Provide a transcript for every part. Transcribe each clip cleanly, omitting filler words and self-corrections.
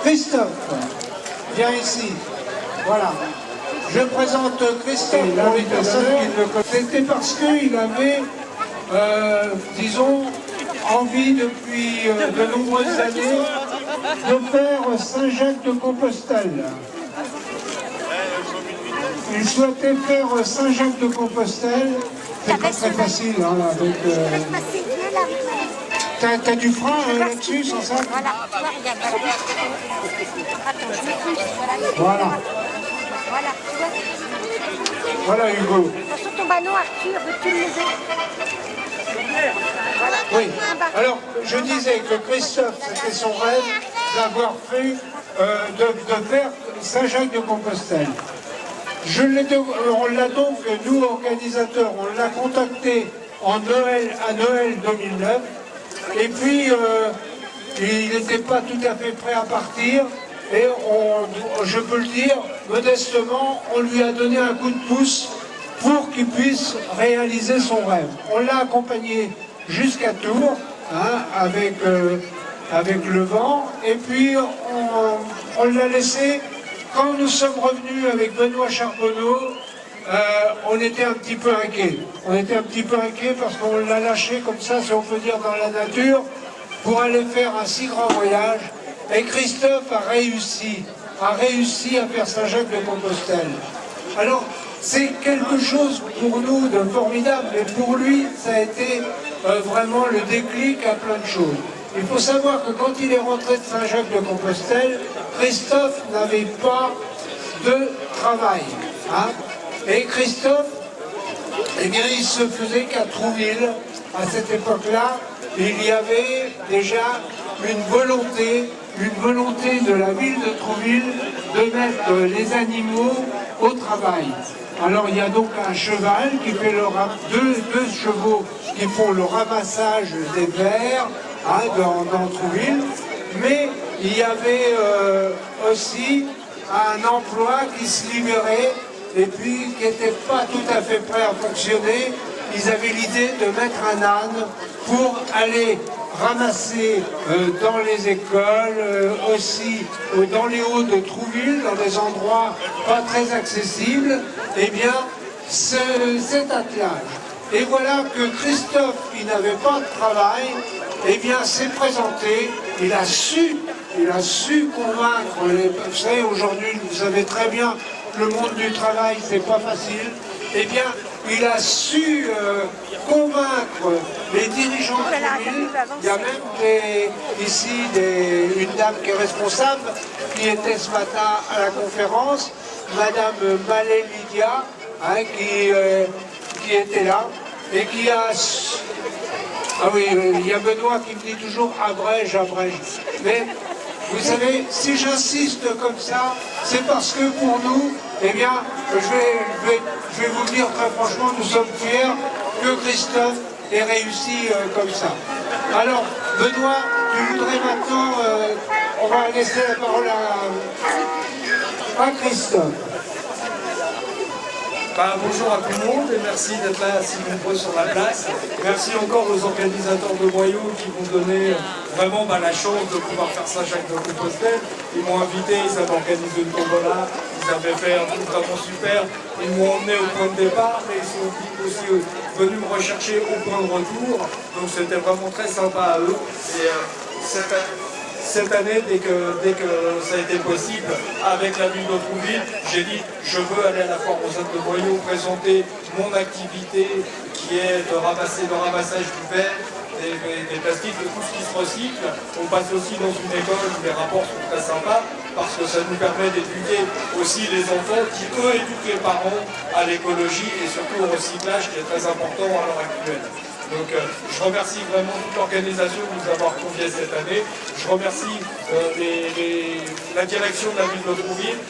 Christophe, viens ici. Voilà. Je présente Christophe pour les personnes qui ne le connaissent. C'était parce qu'il avait, disons, envie depuis de nombreuses années de faire Saint-Jacques-de-Compostelle. Il souhaitait faire Saint-Jacques-de-Compostelle. C'est pas très facile, hein, avec... T'as du frein là-dessus, sans ça? Voilà, regarde. Voilà. Voilà, Voilà, Hugo. sur ton ballon, Arthur, veux-tu le lever? Oui. Alors, je disais que Christophe, c'était son rêve d'avoir fait, de faire Saint-Jacques-de-Compostelle. On l'a donc, nous, organisateurs, on l'a contacté à Noël 2009. Et puis, il n'était pas tout à fait prêt à partir. Et je peux le dire, modestement, on lui a donné un coup de pouce pour qu'il puisse réaliser son rêve. On l'a accompagné jusqu'à Tours, hein, avec le vent. Et puis, on l'a laissé. Quand nous sommes revenus avec Benoît Charbonneau, on était un petit peu inquiets. On était un petit peu inquiets parce qu'on l'a lâché comme ça, si on peut dire, dans la nature, pour aller faire un si grand voyage. Et Christophe a réussi à faire Saint-Jacques-de-Compostelle. Alors, c'est quelque chose pour nous de formidable, mais pour lui, ça a été vraiment le déclic à plein de choses. Il faut savoir que quand il est rentré de Saint-Jacques-de-Compostelle, Christophe n'avait pas de travail. Hein. Et Christophe, eh bien, il se faisait qu'à Trouville, à cette époque-là, il y avait déjà une volonté de la ville de Trouville de mettre les animaux au travail. Alors il y a donc un cheval qui fait deux chevaux qui font le ramassage des vers, hein, dans Trouville, mais il y avait aussi un emploi qui se libérait et puis qui n'était pas tout à fait prêt à fonctionner. Ils avaient l'idée de mettre un âne pour aller ramasser dans les écoles, aussi dans les hauts de Trouville, dans des endroits pas très accessibles, eh bien, cet attelage. Et voilà que Christophe, qui n'avait pas de travail, eh bien, s'est présenté, il a su convaincre vous savez, aujourd'hui, vous savez très bien, le monde du travail, c'est pas facile, eh bien, il a su convaincre les dirigeants de Trouville. Il y a même ici une dame qui est responsable, qui était ce matin à la conférence, Madame Malé Lydia, hein, qui était là, et qui a... Ah oui, il y a Benoît qui me dit toujours abrège. Mais vous savez, si j'insiste comme ça, c'est parce que pour nous, eh bien, je vais vous dire très franchement, nous sommes fiers que Christophe ait réussi comme ça. Alors, Benoît, tu voudrais maintenant, on va laisser la parole à Christophe. Bonjour à tout le monde et merci d'être là si nombreux sur la place. Merci encore aux organisateurs de Moyaux qui m'ont donné vraiment la chance de pouvoir faire Saint-Jacques-de-Compostelle. Ils m'ont invité, ils avaient organisé une tombola, ils avaient fait un truc vraiment super. Ils m'ont emmené au point de départ, mais ils sont aussi venus me rechercher au point de retour. Donc c'était vraiment très sympa à eux. Et cette année, dès que ça a été possible, avec la ville de Trouville, j'ai dit je veux aller à la foire aux œufs de Moyaux présenter mon activité qui est de ramassage du verre, des plastiques, de tout ce qui se recycle. On passe aussi dans une école où les rapports sont très sympas parce que ça nous permet d'éduquer aussi les enfants qui eux éduquent les parents à l'écologie et surtout au recyclage qui est très important à l'heure actuelle. Donc je remercie vraiment toute l'organisation de nous avoir conviés cette année. Je remercie la direction de la ville de Trouville,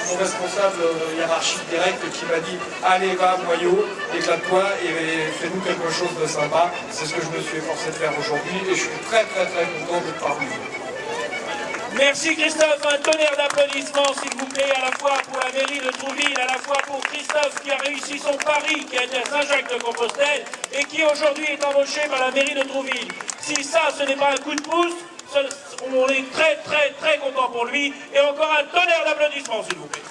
mon responsable hiérarchique direct qui m'a dit allez va à Moyaux, éclate-toi et fais-nous quelque chose de sympa. C'est ce que je me suis efforcé de faire aujourd'hui et je suis très content d'être parmi vous. Merci Christophe, un tonnerre d'applaudissements s'il vous plaît, à la fois pour la mairie de Trouville, à la fois pour Christophe qui a réussi son pari, qui a été à Saint-Jacques-de-Compostelle et qui aujourd'hui est embauché par la mairie de Trouville. Si ça ce n'est pas un coup de pouce, On est très très très content pour lui. Et encore un tonnerre d'applaudissements, s'il vous plaît.